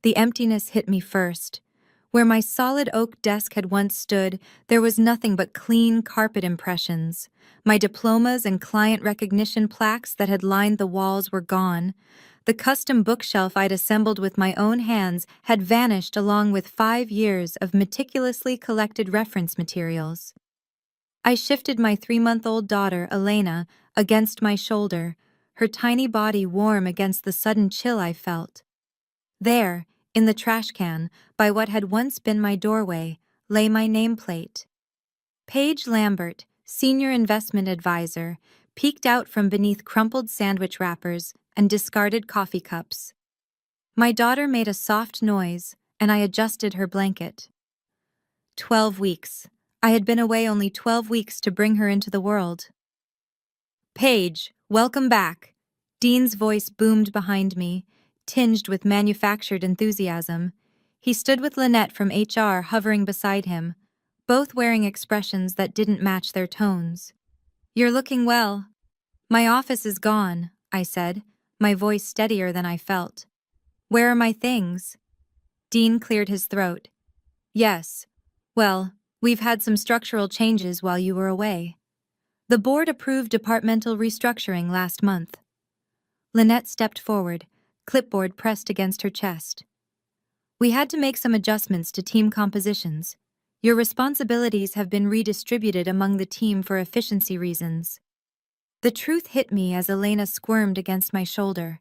The emptiness hit me first. Where my solid oak desk had once stood, there was nothing but clean carpet impressions. My diplomas and client recognition plaques that had lined the walls were gone. The custom bookshelf I'd assembled with my own hands had vanished along with 5 years of meticulously collected reference materials. I shifted my 3-month-old daughter, Elena, against my shoulder, her tiny body warm against the sudden chill I felt. There, in the trash can, by what had once been my doorway, lay my nameplate. Paige Lambert, Senior Investment Advisor, peeked out from beneath crumpled sandwich wrappers and discarded coffee cups. My daughter made a soft noise, and I adjusted her blanket. 12 weeks. I had been away only 12 weeks to bring her into the world. Paige, welcome back. Dean's voice boomed behind me, tinged with manufactured enthusiasm. He stood with Lynette from HR hovering beside him, both wearing expressions that didn't match their tones. You're looking well. My office is gone, I said, my voice steadier than I felt. Where are my things? Dean cleared his throat. Yes. Well, we've had some structural changes while you were away. The board approved departmental restructuring last month. Lynette stepped forward, clipboard pressed against her chest. We had to make some adjustments to team compositions. Your responsibilities have been redistributed among the team for efficiency reasons. The truth hit me as Elena squirmed against my shoulder.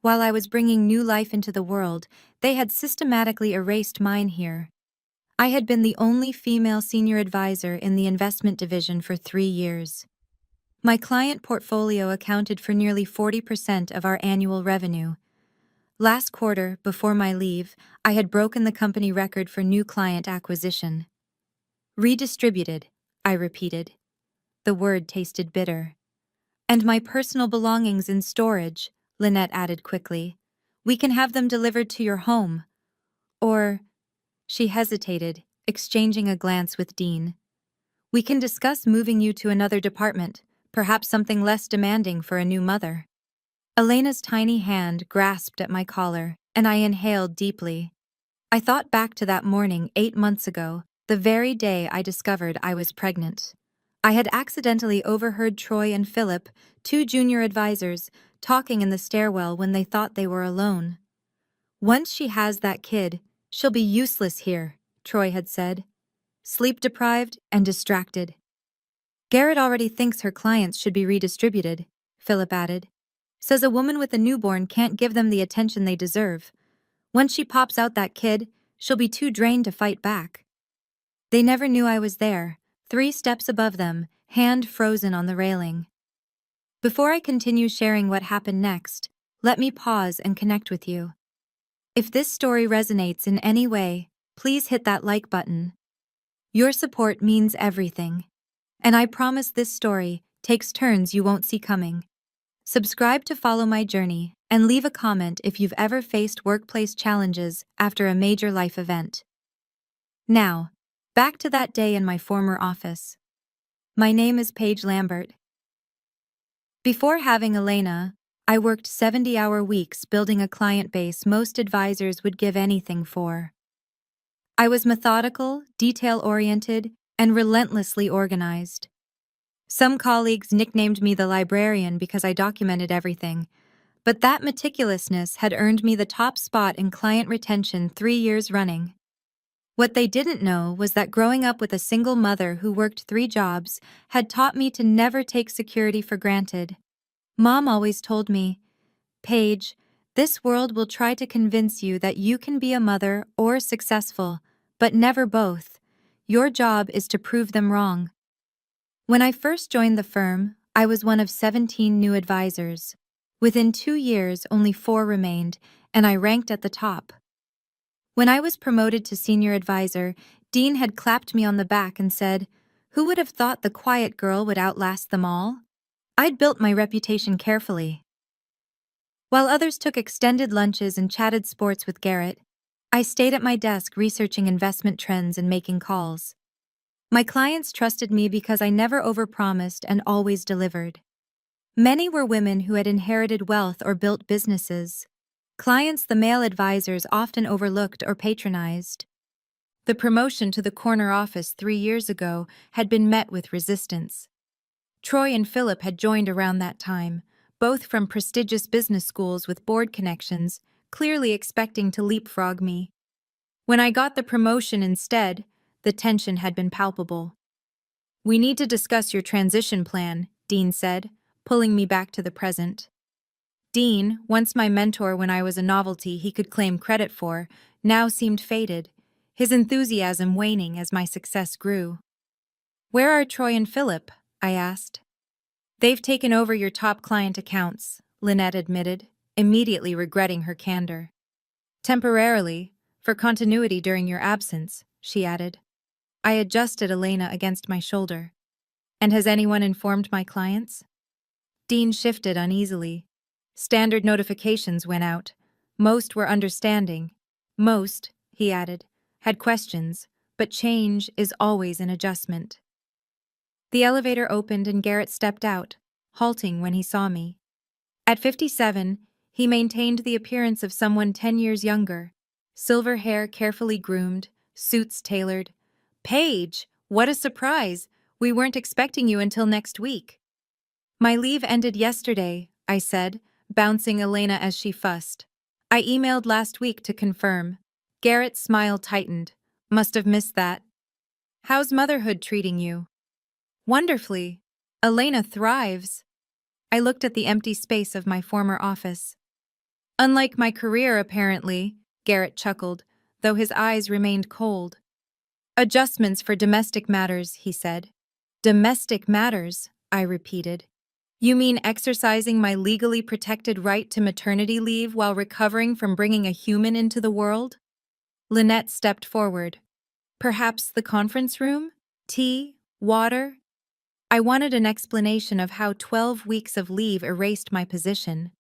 While I was bringing new life into the world, they had systematically erased mine here. I had been the only female senior advisor in the investment division for 3 years. My client portfolio accounted for nearly 40% of our annual revenue. Last quarter, before my leave, I had broken the company record for new client acquisition. Redistributed, I repeated. The word tasted bitter. And my personal belongings in storage, Lynette added quickly. We can have them delivered to your home. Or, she hesitated, exchanging a glance with Dean. We can discuss moving you to another department, perhaps something less demanding for a new mother. Elena's tiny hand grasped at my collar, and I inhaled deeply. I thought back to that morning 8 months ago, the very day I discovered I was pregnant. I had accidentally overheard Troy and Philip, 2 junior advisors, talking in the stairwell when they thought they were alone. Once she has that kid, she'll be useless here, Troy had said. Sleep-deprived and distracted. Garrett already thinks her clients should be redistributed, Philip added. Says a woman with a newborn can't give them the attention they deserve. Once she pops out that kid, she'll be too drained to fight back. They never knew I was there, 3 steps above them, hand frozen on the railing. Before I continue sharing what happened next, let me pause and connect with you. If this story resonates in any way, please hit that like button. Your support means everything. And I promise this story takes turns you won't see coming. Subscribe to follow my journey and leave a comment if you've ever faced workplace challenges after a major life event. Now, back to that day in my former office. My name is Paige Lambert. Before having Elena, I worked 70-hour weeks building a client base most advisors would give anything for. I was methodical, detail-oriented, and relentlessly organized. Some colleagues nicknamed me the librarian because I documented everything, but that meticulousness had earned me the top spot in client retention 3 years running. What they didn't know was that growing up with a single mother who worked 3 jobs had taught me to never take security for granted. Mom always told me, Paige, this world will try to convince you that you can be a mother or successful, but never both. Your job is to prove them wrong. When I first joined the firm, I was one of 17 new advisors. Within 2 years, only 4 remained, and I ranked at the top. When I was promoted to senior advisor, Dean had clapped me on the back and said, "Who would have thought the quiet girl would outlast them all?" I'd built my reputation carefully. While others took extended lunches and chatted sports with Garrett, I stayed at my desk researching investment trends and making calls. My clients trusted me because I never overpromised and always delivered. Many were women who had inherited wealth or built businesses. clients the male advisors often overlooked or patronized. The promotion to the corner office 3 years ago had been met with resistance. Troy and Philip had joined around that time, both from prestigious business schools with board connections, clearly expecting to leapfrog me. When I got the promotion instead, the tension had been palpable. "We need to discuss your transition plan," Dean said, pulling me back to the present. Dean, once my mentor when I was a novelty he could claim credit for, now seemed faded, his enthusiasm waning as my success grew. "Where are Troy and Philip?" I asked. "They've taken over your top client accounts," Lynette admitted, immediately regretting her candor. "Temporarily, for continuity during your absence," she added. I adjusted Elena against my shoulder. "And has anyone informed my clients?" Dean shifted uneasily. Standard notifications went out. Most were understanding. Most, he added, had questions, but change is always an adjustment. The elevator opened and Garrett stepped out, halting when he saw me. At 57, he maintained the appearance of someone 10 years younger. Silver hair carefully groomed, suits tailored. "Paige, what a surprise! We weren't expecting you until next week." "My leave ended yesterday," I said, bouncing Elena as she fussed. "I emailed last week to confirm." Garrett's smile tightened. "Must have missed that." "How's motherhood treating you?" "Wonderfully. Elena thrives." I looked at the empty space of my former office. "Unlike my career, apparently," Garrett chuckled, though his eyes remained cold. "Adjustments for domestic matters," he said. "Domestic matters," I repeated. "You mean exercising my legally protected right to maternity leave while recovering from bringing a human into the world?" Lynette stepped forward. "Perhaps the conference room? Tea? Water?" I wanted an explanation of how 12 weeks of leave erased my position.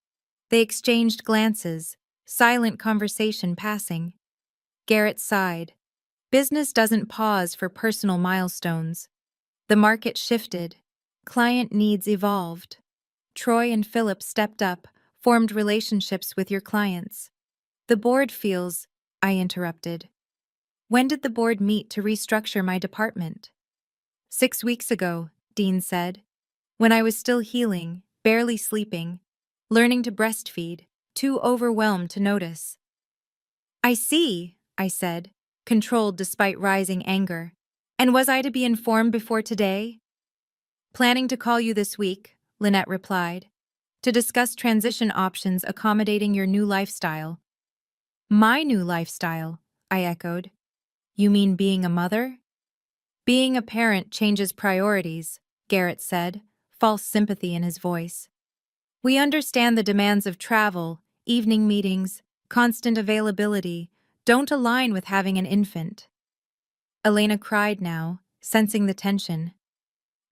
They exchanged glances, silent conversation passing. Garrett sighed. Business doesn't pause for personal milestones. The market shifted. Client needs evolved. Troy and Philip stepped up, formed relationships with your clients. The board feels, I interrupted. When did the board meet to restructure my department? 6 weeks ago, Dean said. When I was still healing, barely sleeping, learning to breastfeed, too overwhelmed to notice. "I see," I said, controlled despite rising anger. "And was I to be informed before today?" "Planning to call you this week," Lynette replied, "to discuss transition options accommodating your new lifestyle." "My new lifestyle," I echoed. "You mean being a mother?" "Being a parent changes priorities," Garrett said, false sympathy in his voice. "We understand the demands of travel, evening meetings, constant availability, don't align with having an infant." Elena cried now, sensing the tension.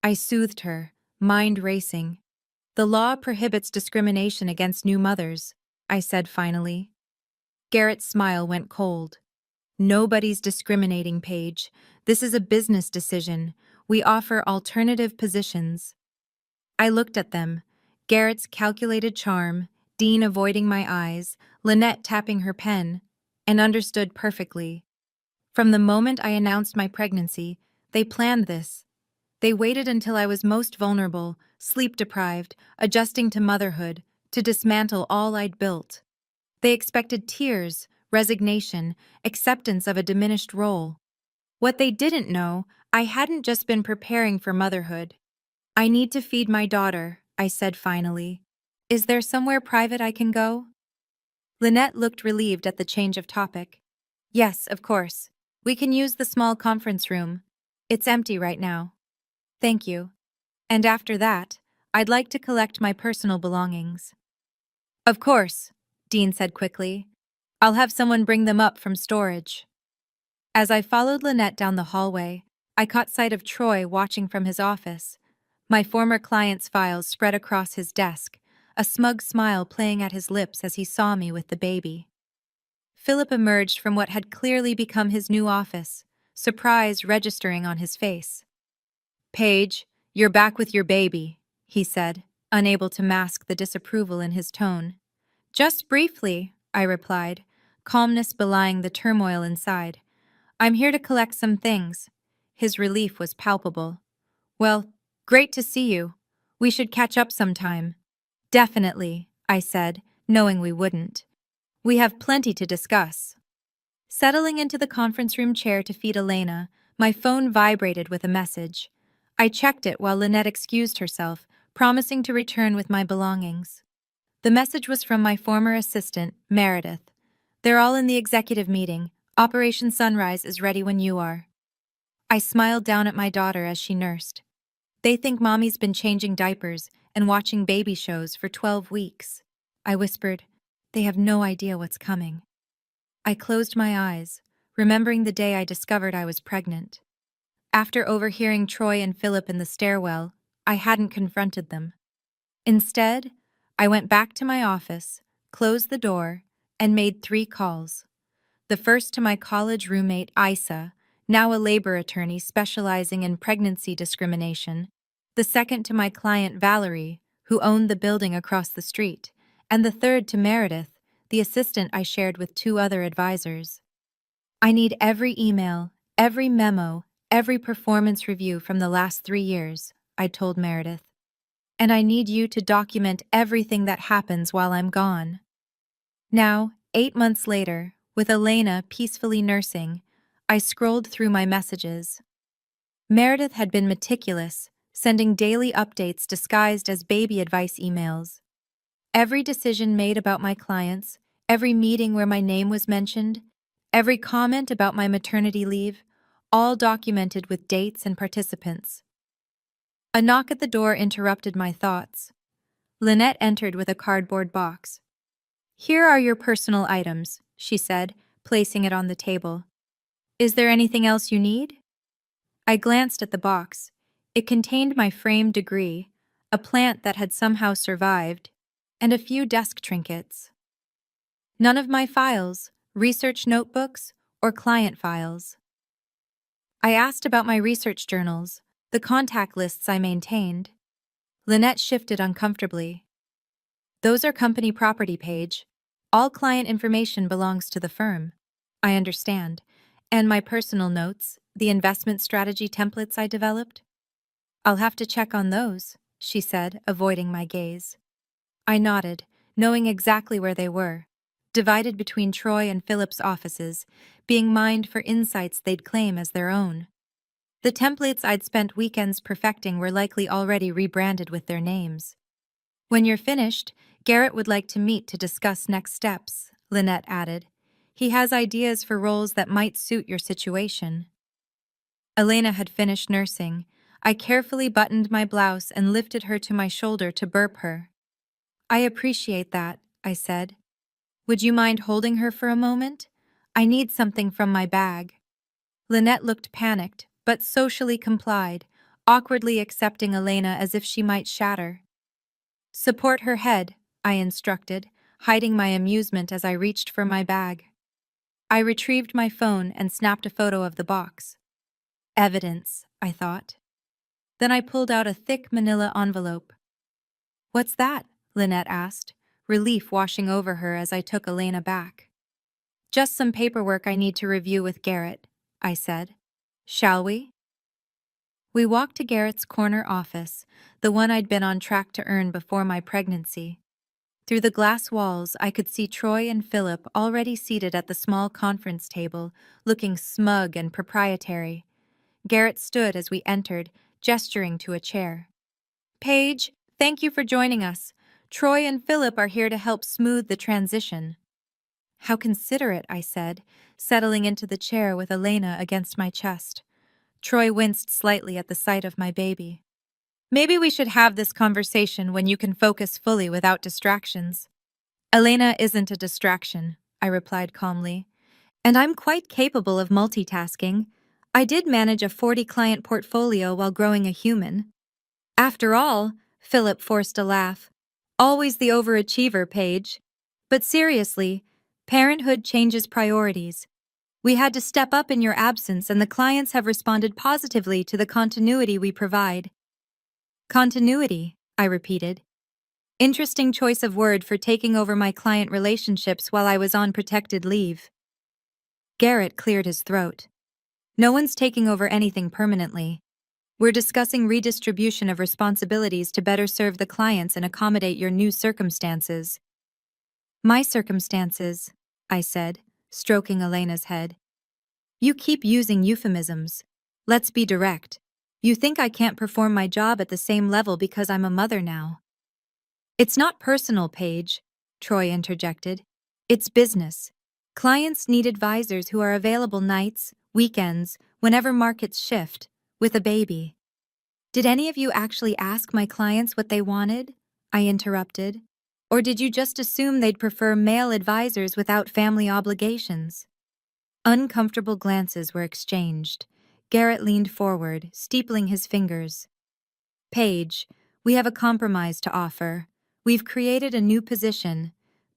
I soothed her, mind racing. "The law prohibits discrimination against new mothers," I said finally. Garrett's smile went cold. "Nobody's discriminating, Paige. This is a business decision. We offer alternative positions." I looked at them. Garrett's calculated charm, Dean avoiding my eyes, Lynette tapping her pen, and understood perfectly. From the moment I announced my pregnancy, they planned this. They waited until I was most vulnerable, sleep-deprived, adjusting to motherhood, to dismantle all I'd built. They expected tears, resignation, acceptance of a diminished role. What they didn't know, I hadn't just been preparing for motherhood. "I need to feed my daughter," I said finally. "Is there somewhere private I can go?" Lynette looked relieved at the change of topic. "Yes, of course. We can use the small conference room. It's empty right now." "Thank you. And after that, I'd like to collect my personal belongings." "Of course," Dean said quickly. "I'll have someone bring them up from storage." As I followed Lynette down the hallway, I caught sight of Troy watching from his office. My former client's files spread across his desk, a smug smile playing at his lips as he saw me with the baby. Philip emerged from what had clearly become his new office, surprise registering on his face. "Paige, you're back with your baby," he said, unable to mask the disapproval in his tone. "Just briefly," I replied, calmness belying the turmoil inside. I'm here to collect some things. His relief was palpable. Well, great to see you. We should catch up sometime. Definitely, I said, knowing we wouldn't. We have plenty to discuss. Settling into the conference room chair to feed Elena, my phone vibrated with a message. I checked it while Lynette excused herself, promising to return with my belongings. The message was from my former assistant, Meredith. They're all in the executive meeting. Operation Sunrise is ready when you are. I smiled down at my daughter as she nursed. They think Mommy's been changing diapers and watching baby shows for 12 weeks. I whispered, they have no idea what's coming. I closed my eyes, remembering the day I discovered I was pregnant. After overhearing Troy and Philip in the stairwell, I hadn't confronted them. Instead, I went back to my office, closed the door, and made 3 calls. The first to my college roommate, Isa, now a labor attorney specializing in pregnancy discrimination. The second to my client, Valerie, who owned the building across the street. And the third to Meredith, the assistant I shared with 2 other advisors. I need every email, every memo, every performance review from the last 3 years, I told Meredith. And I need you to document everything that happens while I'm gone. Now, 8 months later, with Elena peacefully nursing, I scrolled through my messages. Meredith had been meticulous, sending daily updates disguised as baby advice emails. Every decision made about my clients, every meeting where my name was mentioned, every comment about my maternity leave, all documented with dates and participants. A knock at the door interrupted my thoughts. Lynette entered with a cardboard box. Here are your personal items, she said, placing it on the table. Is there anything else you need? I glanced at the box. It contained my framed degree, a plant that had somehow survived, and a few desk trinkets. None of my files, research notebooks, or client files. I asked about my research journals, the contact lists I maintained. Lynette shifted uncomfortably. Those are company property, Paige. All client information belongs to the firm. I understand. And my personal notes, the investment strategy templates I developed? I'll have to check on those, she said, avoiding my gaze. I nodded, knowing exactly where they were, divided between Troy and Philip's offices, being mined for insights they'd claim as their own. The templates I'd spent weekends perfecting were likely already rebranded with their names. When you're finished, Garrett would like to meet to discuss next steps, Lynette added. He has ideas for roles that might suit your situation. Elena had finished nursing. I carefully buttoned my blouse and lifted her to my shoulder to burp her. I appreciate that, I said. Would you mind holding her for a moment? I need something from my bag. Lynette looked panicked, but socially complied, awkwardly accepting Elena as if she might shatter. Support her head, I instructed, hiding my amusement as I reached for my bag. I retrieved my phone and snapped a photo of the box. Evidence, I thought. Then I pulled out a thick manila envelope. What's that? Lynette asked, relief washing over her as I took Elena back. Just some paperwork I need to review with Garrett, I said. Shall we? We walked to Garrett's corner office, the one I'd been on track to earn before my pregnancy. Through the glass walls, I could see Troy and Philip already seated at the small conference table, looking smug and proprietary. Garrett stood as we entered, gesturing to a chair. Paige, thank you for joining us. Troy and Philip are here to help smooth the transition. How considerate, I said, settling into the chair with Elena against my chest. Troy winced slightly at the sight of my baby. Maybe we should have this conversation when you can focus fully without distractions. Elena isn't a distraction, I replied calmly. And I'm quite capable of multitasking. I did manage a 40-client portfolio while growing a human. After all, Philip forced a laugh. Always the overachiever, Paige. But seriously, parenthood changes priorities. We had to step up in your absence, and the clients have responded positively to the continuity we provide. Continuity, I repeated. Interesting choice of word for taking over my client relationships while I was on protected leave. Garrett cleared his throat. No one's taking over anything permanently. We're discussing redistribution of responsibilities to better serve the clients and accommodate your new circumstances. My circumstances, I said, stroking Elena's head. You keep using euphemisms. Let's be direct. You think I can't perform my job at the same level because I'm a mother now. It's not personal, Paige, Troy interjected. It's business. Clients need advisors who are available nights, weekends, whenever markets shift, with a baby. Did any of you actually ask my clients what they wanted? I interrupted. Or did you just assume they'd prefer male advisors without family obligations? Uncomfortable glances were exchanged. Garrett leaned forward, steepling his fingers. Paige, we have a compromise to offer. We've created a new position,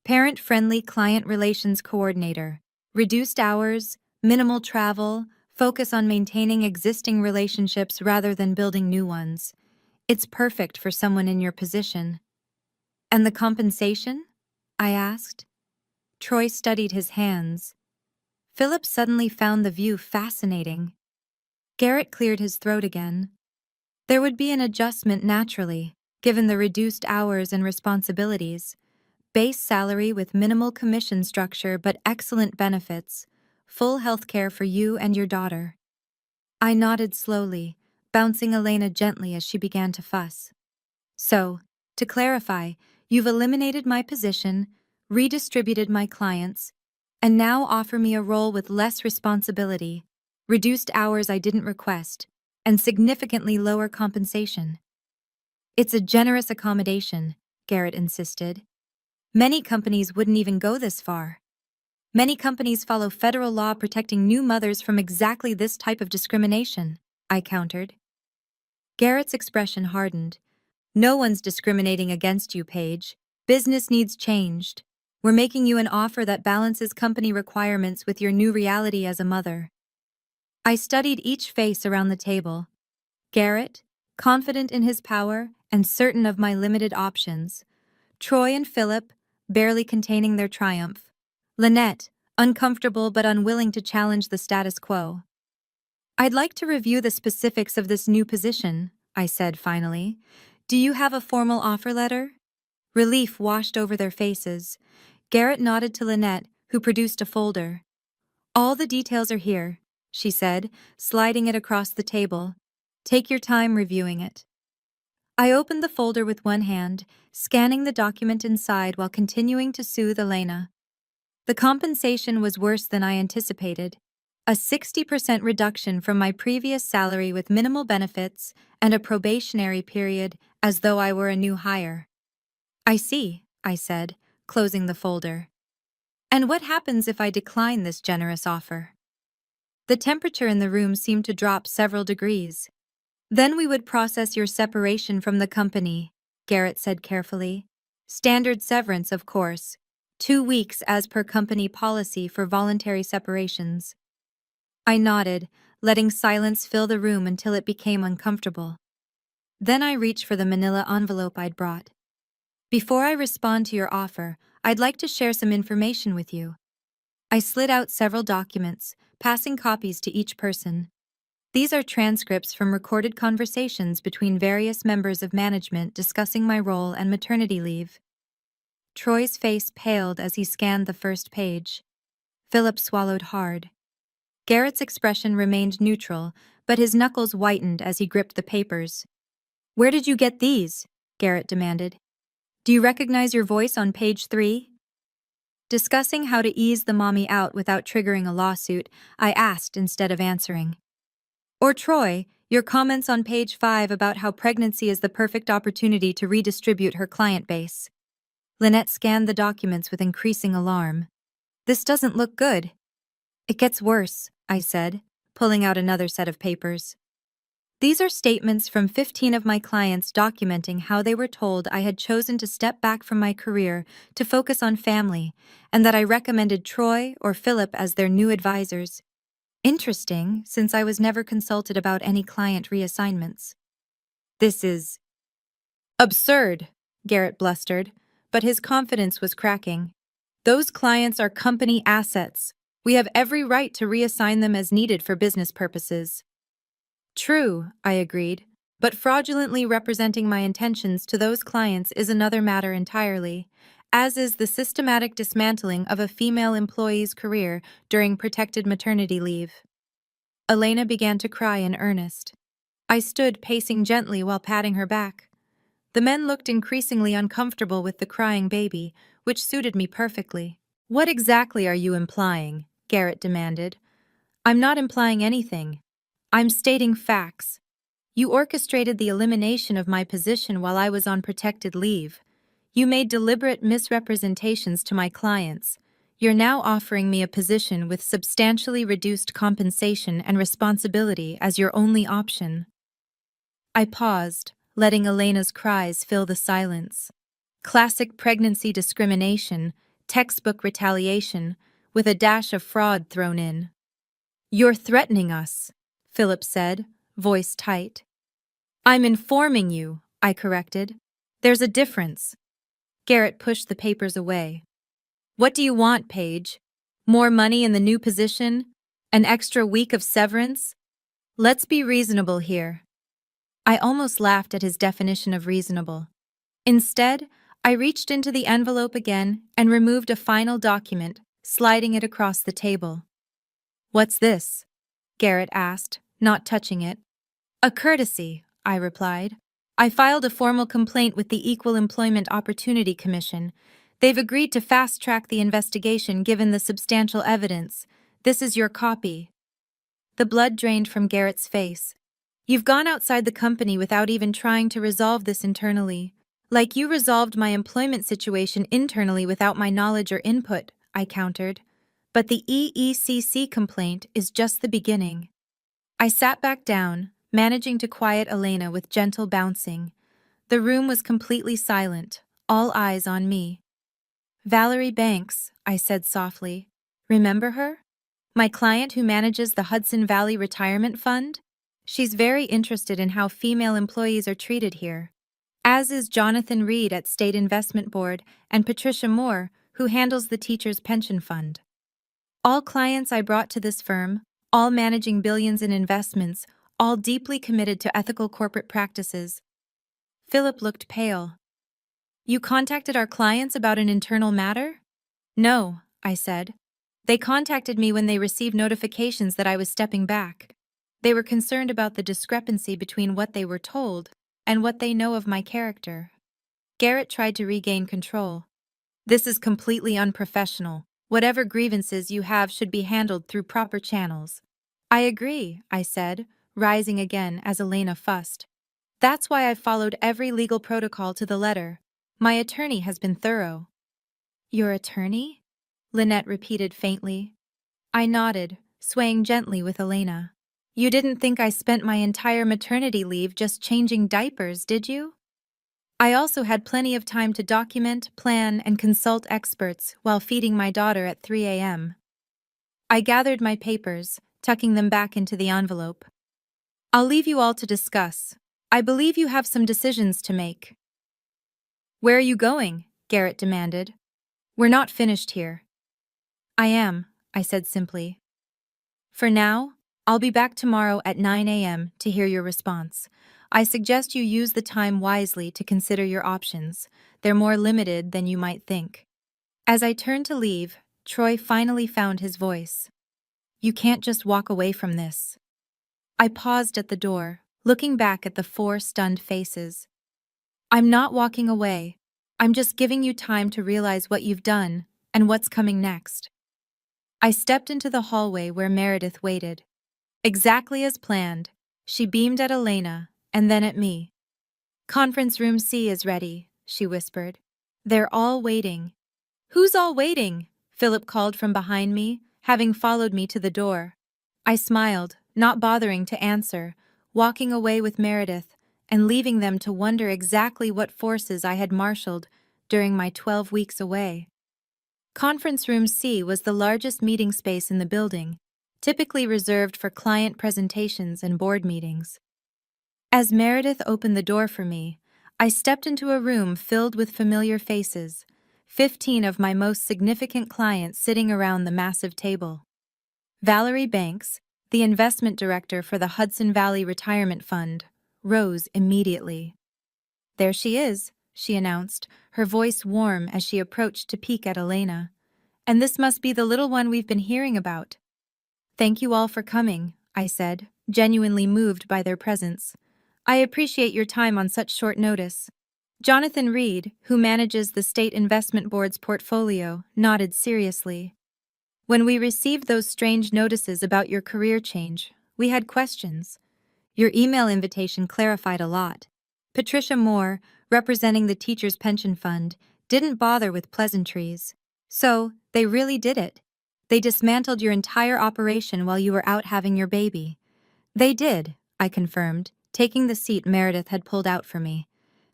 Parent-Friendly Client Relations Coordinator. Reduced hours, minimal travel, focus on maintaining existing relationships rather than building new ones. It's perfect for someone in your position. And the compensation? I asked. Troy studied his hands. Philip suddenly found the view fascinating. Garrett cleared his throat again. There would be an adjustment naturally, given the reduced hours and responsibilities. Base salary with minimal commission structure but excellent benefits. Full health care for you and your daughter. I nodded slowly, bouncing Elena gently as she began to fuss. So, to clarify, you've eliminated my position, redistributed my clients, and now offer me a role with less responsibility, reduced hours I didn't request, and significantly lower compensation. It's a generous accommodation, Garrett insisted. Many companies wouldn't even go this far. Many companies follow federal law protecting new mothers from exactly this type of discrimination, I countered. Garrett's expression hardened. No one's discriminating against you, Paige. Business needs changed. We're making you an offer that balances company requirements with your new reality as a mother. I studied each face around the table. Garrett, confident in his power and certain of my limited options. Troy and Philip, barely containing their triumph. Lynette, uncomfortable but unwilling to challenge the status quo. I'd like to review the specifics of this new position, I said finally. Do you have a formal offer letter? Relief washed over their faces. Garrett nodded to Lynette, who produced a folder. All the details are here, she said, sliding it across the table. Take your time reviewing it. I opened the folder with one hand, scanning the document inside while continuing to soothe Elena. The compensation was worse than I anticipated. A 60% reduction from my previous salary with minimal benefits and a probationary period as though I were a new hire. I see, I said, closing the folder. And what happens if I decline this generous offer? The temperature in the room seemed to drop several degrees. Then we would process your separation from the company, Garrett said carefully. Standard severance, of course. 2 weeks as per company policy for voluntary separations. I nodded, letting silence fill the room until it became uncomfortable. Then I reached for the manila envelope I'd brought. Before I respond to your offer, I'd like to share some information with you. I slid out several documents, passing copies to each person. These are transcripts from recorded conversations between various members of management discussing my role and maternity leave. Troy's face paled as he scanned the first page. Philip swallowed hard. Garrett's expression remained neutral, but his knuckles whitened as he gripped the papers. Where did you get these? Garrett demanded. Do you recognize your voice on page 3? Discussing how to ease the mommy out without triggering a lawsuit, I asked instead of answering. Or Troy, your comments on page 5 about how pregnancy is the perfect opportunity to redistribute her client base. Lynette scanned the documents with increasing alarm. This doesn't look good. It gets worse, I said, pulling out another set of papers. These are statements from 15 of my clients documenting how they were told I had chosen to step back from my career to focus on family, and that I recommended Troy or Philip as their new advisors. Interesting, since I was never consulted about any client reassignments. This is absurd, Garrett blustered, but his confidence was cracking. Those clients are company assets. We have every right to reassign them as needed for business purposes. True, I agreed, but fraudulently representing my intentions to those clients is another matter entirely, as is the systematic dismantling of a female employee's career during protected maternity leave. Elena began to cry in earnest. I stood pacing gently while patting her back. The men looked increasingly uncomfortable with the crying baby, which suited me perfectly. What exactly are you implying? Garrett demanded. I'm not implying anything. I'm stating facts. You orchestrated the elimination of my position while I was on protected leave. You made deliberate misrepresentations to my clients. You're now offering me a position with substantially reduced compensation and responsibility as your only option. I paused, letting Elena's cries fill the silence. Classic pregnancy discrimination, textbook retaliation, with a dash of fraud thrown in. You're threatening us, Philip said, voice tight. I'm informing you, I corrected. There's a difference. Garrett pushed the papers away. What do you want, Paige? More money in the new position? An extra week of severance? Let's be reasonable here. I almost laughed at his definition of reasonable. Instead, I reached into the envelope again and removed a final document, sliding it across the table. What's this? Garrett asked, not touching it. A courtesy, I replied. I filed a formal complaint with the Equal Employment Opportunity Commission. They've agreed to fast-track the investigation given the substantial evidence. This is your copy. The blood drained from Garrett's face. You've gone outside the company without even trying to resolve this internally. Like you resolved my employment situation internally without my knowledge or input, I countered. But the EECC complaint is just the beginning. I sat back down, managing to quiet Elena with gentle bouncing. The room was completely silent, all eyes on me. Valerie Banks, I said softly. Remember her? My client who manages the Hudson Valley Retirement Fund? She's very interested in how female employees are treated here. As is Jonathan Reed at State Investment Board and Patricia Moore, who handles the teachers' pension fund. All clients I brought to this firm, all managing billions in investments, all deeply committed to ethical corporate practices. Philip looked pale. You contacted our clients about an internal matter? No, I said. They contacted me when they received notifications that I was stepping back. They were concerned about the discrepancy between what they were told and what they know of my character. Garrett tried to regain control. This is completely unprofessional. Whatever grievances you have should be handled through proper channels. I agree, I said, rising again as Elena fussed. That's why I've followed every legal protocol to the letter. My attorney has been thorough. Your attorney? Lynette repeated faintly. I nodded, swaying gently with Elena. You didn't think I spent my entire maternity leave just changing diapers, did you? I also had plenty of time to document, plan, and consult experts while feeding my daughter at 3 a.m. I gathered my papers, tucking them back into the envelope. I'll leave you all to discuss. I believe you have some decisions to make. Where are you going? Garrett demanded. We're not finished here. I am, I said simply. For now, I'll be back tomorrow at 9 a.m. to hear your response. I suggest you use the time wisely to consider your options. They're more limited than you might think. As I turned to leave, Troy finally found his voice. You can't just walk away from this. I paused at the door, looking back at the 4 stunned faces. I'm not walking away. I'm just giving you time to realize what you've done and what's coming next. I stepped into the hallway where Meredith waited. Exactly as planned, she beamed at Elena and then at me. Conference room C is ready, she whispered. They're all waiting. Who's all waiting? Philip called from behind me, having followed me to the door. I smiled, not bothering to answer, walking away with Meredith and leaving them to wonder exactly what forces I had marshaled during my 12 weeks away. Conference room C was the largest meeting space in the building, typically reserved for client presentations and board meetings. As Meredith opened the door for me, I stepped into a room filled with familiar faces, 15 of my most significant clients sitting around the massive table. Valerie Banks, the investment director for the Hudson Valley Retirement Fund, rose immediately. "There she is," she announced, her voice warm as she approached to peek at Elena. "And this must be the little one we've been hearing about." "Thank you all for coming," I said, genuinely moved by their presence. "I appreciate your time on such short notice." Jonathan Reed, who manages the State Investment Board's portfolio, nodded seriously. "When we received those strange notices about your career change, we had questions. Your email invitation clarified a lot. Patricia Moore, representing the Teachers' Pension Fund, didn't bother with pleasantries. So, they really did it. They dismantled your entire operation while you were out having your baby." "They did," I confirmed, taking the seat Meredith had pulled out for me.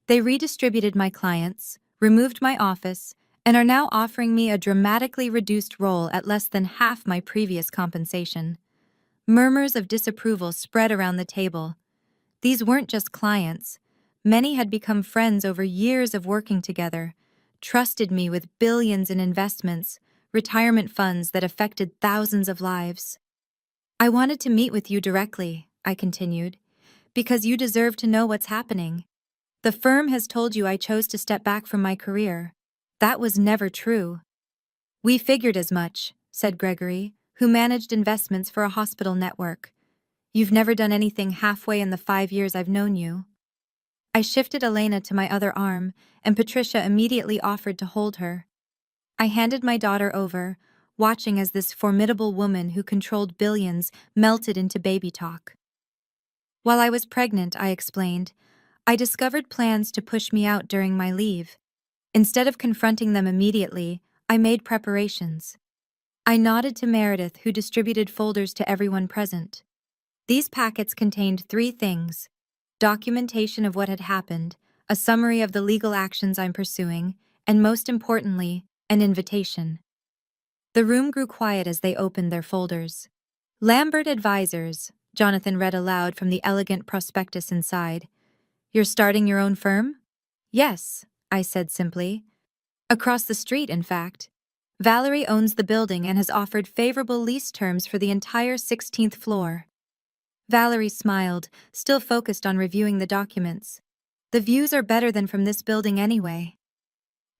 "They redistributed my clients, removed my office, and are now offering me a dramatically reduced role at less than half my previous compensation." Murmurs of disapproval spread around the table. These weren't just clients. Many had become friends over years of working together, trusted me with billions in investments, retirement funds that affected thousands of lives. "I wanted to meet with you directly," I continued, "because you deserve to know what's happening. The firm has told you I chose to step back from my career. That was never true." "We figured as much," said Gregory, who managed investments for a hospital network. "You've never done anything halfway in the 5 years I've known you." I shifted Elena to my other arm, and Patricia immediately offered to hold her. I handed my daughter over, watching as this formidable woman who controlled billions melted into baby talk. "While I was pregnant," I explained, "I discovered plans to push me out during my leave. Instead of confronting them immediately, I made preparations." I nodded to Meredith, who distributed folders to everyone present. These packets contained 3 things: documentation of what had happened, a summary of the legal actions I'm pursuing, and most importantly, an invitation. The room grew quiet as they opened their folders. "Lambert Advisors," Jonathan read aloud from the elegant prospectus inside. "You're starting your own firm?" "Yes," I said simply. "Across the street, in fact. Valerie owns the building and has offered favorable lease terms for the entire 16th floor." Valerie smiled, still focused on reviewing the documents. "The views are better than from this building anyway."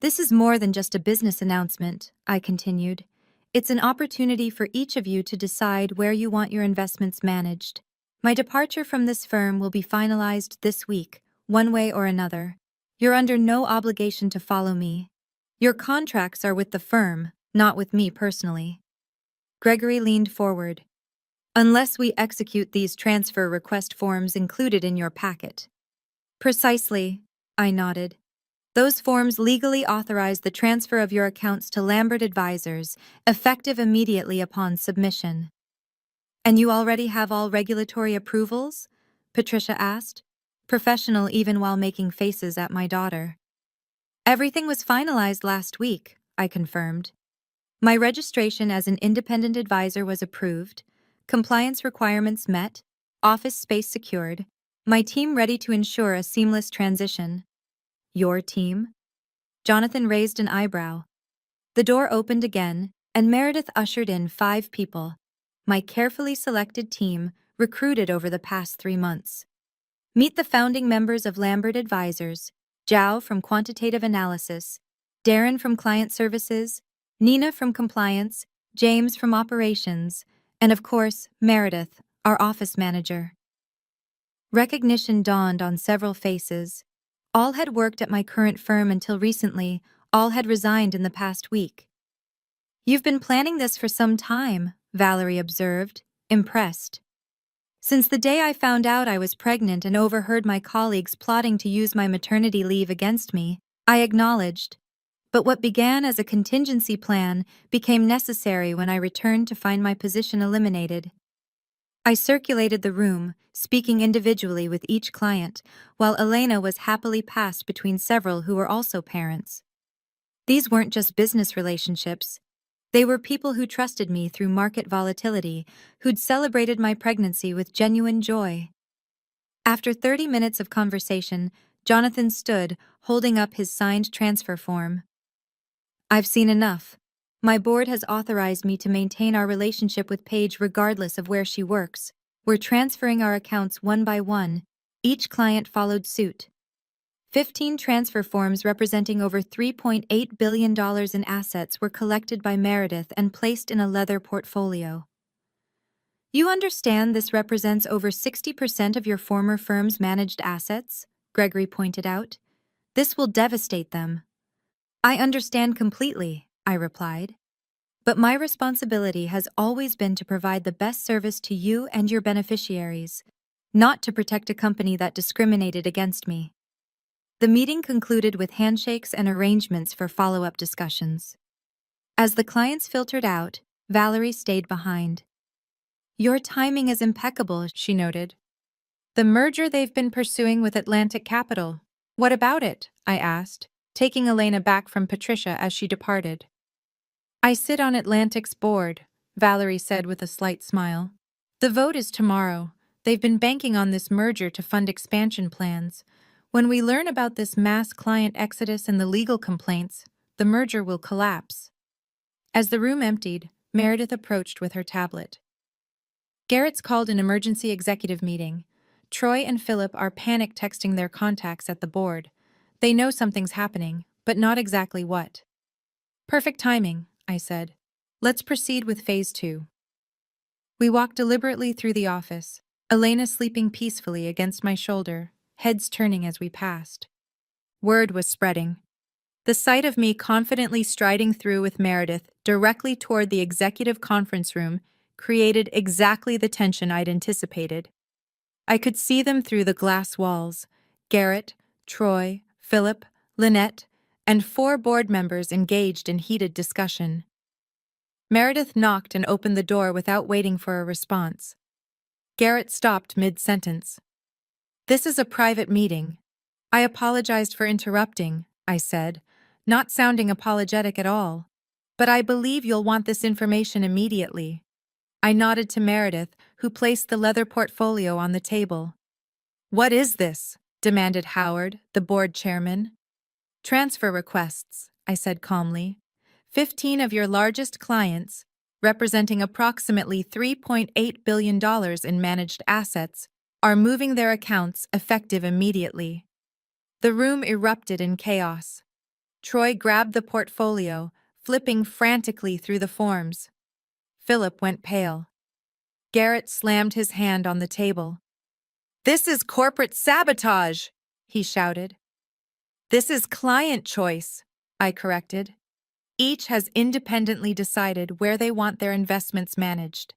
"This is more than just a business announcement," I continued. "It's an opportunity for each of you to decide where you want your investments managed. My departure from this firm will be finalized this week, one way or another. You're under no obligation to follow me. Your contracts are with the firm, not with me personally." Gregory leaned forward. "Unless we execute these transfer request forms included in your packet." "Precisely," I nodded. "Those forms legally authorize the transfer of your accounts to Lambert Advisors, effective immediately upon submission." "And you already have all regulatory approvals?" Patricia asked, professional even while making faces at my daughter. "Everything was finalized last week," I confirmed. "My registration as an independent advisor was approved, compliance requirements met, office space secured, my team ready to ensure a seamless transition." "Your team?" Jonathan raised an eyebrow. The door opened again, and Meredith ushered in 5 people, my carefully selected team recruited over the past 3 months. "Meet the founding members of Lambert Advisors: Zhao from Quantitative Analysis, Darren from Client Services, Nina from Compliance, James from Operations, and of course, Meredith, our office manager." Recognition dawned on several faces. All had worked at my current firm until recently, all had resigned in the past week. "You've been planning this for some time," Valerie observed, impressed. "Since the day I found out I was pregnant and overheard my colleagues plotting to use my maternity leave against me," I acknowledged. "But what began as a contingency plan became necessary when I returned to find my position eliminated." I circulated the room, speaking individually with each client, while Elena was happily passed between several who were also parents. These weren't just business relationships. They were people who trusted me through market volatility, who'd celebrated my pregnancy with genuine joy. After 30 minutes of conversation, Jonathan stood, holding up his signed transfer form. I've seen enough. My board has authorized me to maintain our relationship with Paige regardless of where she works. We're transferring our accounts one by one. Each client followed suit. 15 transfer forms representing over $3.8 billion in assets were collected by Meredith and placed in a leather portfolio. You understand this represents over 60% of your former firm's managed assets? Gregory pointed out. This will devastate them. I understand completely, I replied. But my responsibility has always been to provide the best service to you and your beneficiaries, not to protect a company that discriminated against me. The meeting concluded with handshakes and arrangements for follow-up discussions. As the clients filtered out, Valerie stayed behind. Your timing is impeccable, she noted. The merger they've been pursuing with Atlantic Capital. What about it? I asked, taking Elena back from Patricia as she departed. I sit on Atlantic's board, Valerie said with a slight smile. The vote is tomorrow. They've been banking on this merger to fund expansion plans. When we learn about this mass client exodus and the legal complaints, the merger will collapse. As the room emptied, Meredith approached with her tablet. Garrett's called an emergency executive meeting. Troy and Philip are panic texting their contacts at the board. They know something's happening, but not exactly what. Perfect timing, I said. Let's proceed with phase 2. We walked deliberately through the office, Elena sleeping peacefully against my shoulder, heads turning as we passed. Word was spreading. The sight of me confidently striding through with Meredith directly toward the executive conference room created exactly the tension I'd anticipated. I could see them through the glass walls: Garrett, Troy, Philip, Lynette, and 4 board members engaged in heated discussion. Meredith knocked and opened the door without waiting for a response. Garrett stopped mid-sentence. This is a private meeting. I apologized for interrupting, I said, not sounding apologetic at all. But I believe you'll want this information immediately. I nodded to Meredith, who placed the leather portfolio on the table. What is this? Demanded Howard, the board chairman. Transfer requests, I said calmly. 15 of your largest clients, representing approximately $3.8 billion in managed assets, are moving their accounts effective immediately. The room erupted in chaos. Troy grabbed the portfolio, flipping frantically through the forms. Philip went pale. Garrett slammed his hand on the table. This is corporate sabotage, he shouted. This is client choice, I corrected. Each has independently decided where they want their investments managed.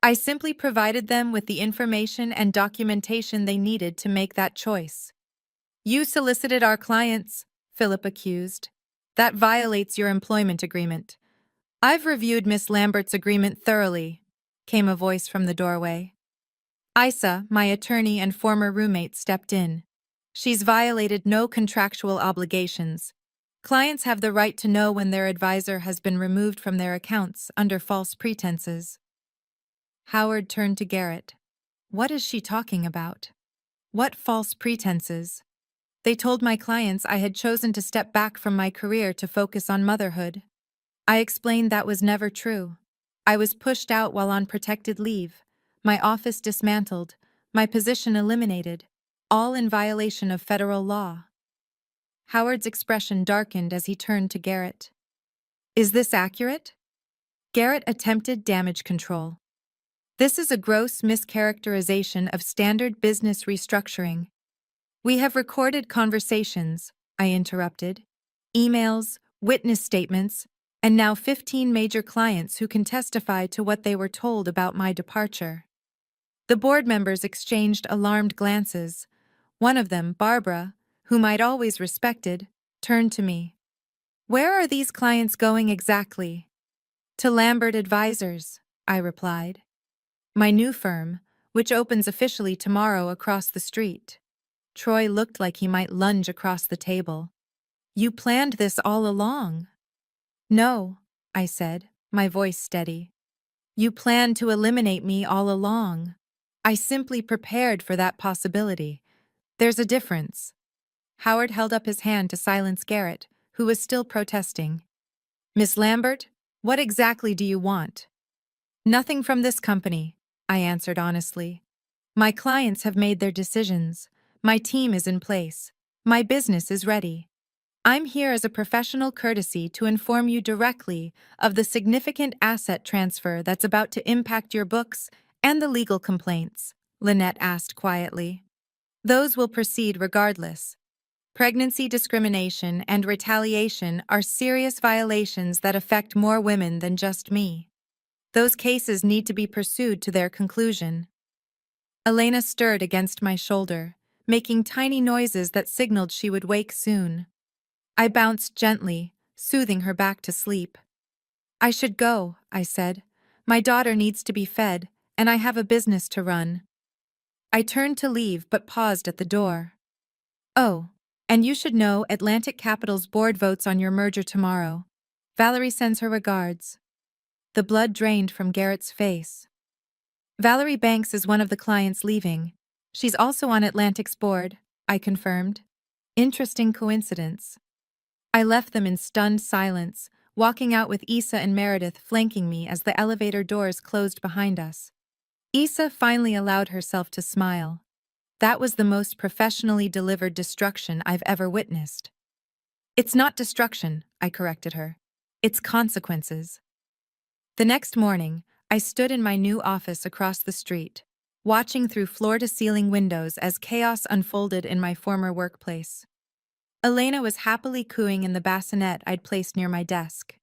I simply provided them with the information and documentation they needed to make that choice. You solicited our clients, Philip accused. That violates your employment agreement. I've reviewed Miss Lambert's agreement thoroughly, came a voice from the doorway. Isa, my attorney and former roommate, stepped in. She's violated no contractual obligations. Clients have the right to know when their advisor has been removed from their accounts under false pretenses. Howard turned to Garrett. What is she talking about? What false pretenses? They told my clients I had chosen to step back from my career to focus on motherhood. I explained that was never true. I was pushed out while on protected leave, my office dismantled, my position eliminated, all in violation of federal law. Howard's expression darkened as he turned to Garrett. Is this accurate? Garrett attempted damage control. This is a gross mischaracterization of standard business restructuring. We have recorded conversations, I interrupted, emails, witness statements, and now 15 major clients who can testify to what they were told about my departure. The board members exchanged alarmed glances. One of them, Barbara, whom I'd always respected, turned to me. Where are these clients going exactly? To Lambert Advisors, I replied. My new firm, which opens officially tomorrow across the street. Troy looked like he might lunge across the table. You planned this all along. No, I said, my voice steady. You planned to eliminate me all along. I simply prepared for that possibility. There's a difference. Howard held up his hand to silence Garrett, who was still protesting. Miss Lambert, what exactly do you want? Nothing from this company, I answered honestly. My clients have made their decisions. My team is in place. My business is ready. I'm here as a professional courtesy to inform you directly of the significant asset transfer that's about to impact your books and the legal complaints, Lynette asked quietly. Those will proceed regardless. Pregnancy discrimination and retaliation are serious violations that affect more women than just me. Those cases need to be pursued to their conclusion. Elena stirred against my shoulder, making tiny noises that signaled she would wake soon. I bounced gently, soothing her back to sleep. I should go, I said. My daughter needs to be fed, and I have a business to run. I turned to leave but paused at the door. Oh, and you should know Atlantic Capital's board votes on your merger tomorrow. Valerie sends her regards. The blood drained from Garrett's face. Valerie Banks is one of the clients leaving. She's also on Atlantic's board, I confirmed. Interesting coincidence. I left them in stunned silence, walking out with Issa and Meredith flanking me as the elevator doors closed behind us. Issa finally allowed herself to smile. That was the most professionally delivered destruction I've ever witnessed. It's not destruction, I corrected her. It's consequences. The next morning, I stood in my new office across the street, watching through floor-to-ceiling windows as chaos unfolded in my former workplace. Elena was happily cooing in the bassinet I'd placed near my desk.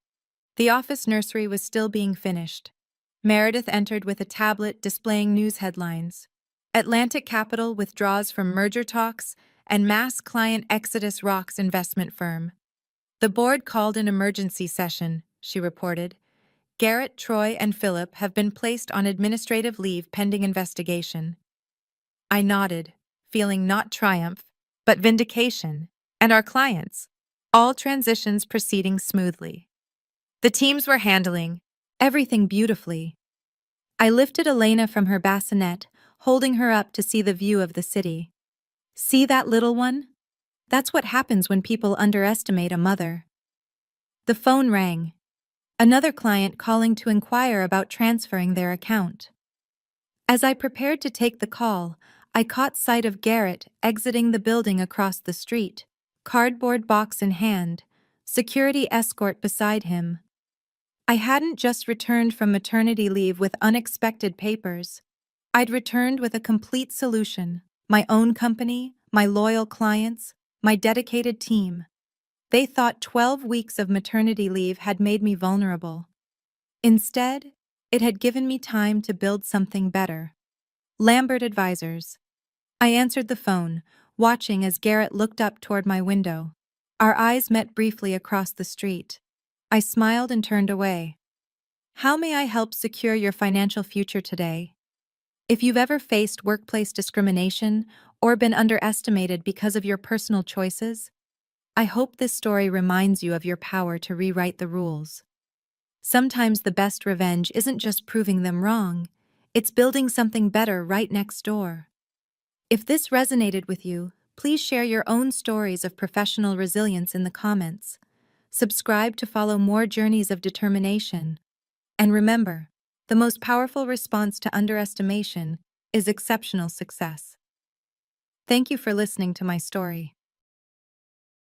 The office nursery was still being finished. Meredith entered with a tablet displaying news headlines. Atlantic Capital withdraws from merger talks and mass client exodus rocks investment firm. The board called an emergency session, she reported. Garrett, Troy, and Philip have been placed on administrative leave pending investigation. I nodded, feeling not triumph, but vindication, and our clients, all transitions proceeding smoothly. The teams were handling everything beautifully. I lifted Elena from her bassinet, holding her up to see the view of the city. See that little one? That's what happens when people underestimate a mother. The phone rang. Another client calling to inquire about transferring their account. As I prepared to take the call, I caught sight of Garrett exiting the building across the street, cardboard box in hand, security escort beside him. I hadn't just returned from maternity leave with unexpected papers. I'd returned with a complete solution, my own company, my loyal clients, my dedicated team. They thought 12 weeks of maternity leave had made me vulnerable. Instead, it had given me time to build something better. Lambert Advisors. I answered the phone, watching as Garrett looked up toward my window. Our eyes met briefly across the street. I smiled and turned away. How may I help secure your financial future today? If you've ever faced workplace discrimination or been underestimated because of your personal choices, I hope this story reminds you of your power to rewrite the rules. Sometimes the best revenge isn't just proving them wrong, it's building something better right next door. If this resonated with you, please share your own stories of professional resilience in the comments. Subscribe to follow more journeys of determination. And remember, the most powerful response to underestimation is exceptional success. Thank you for listening to my story.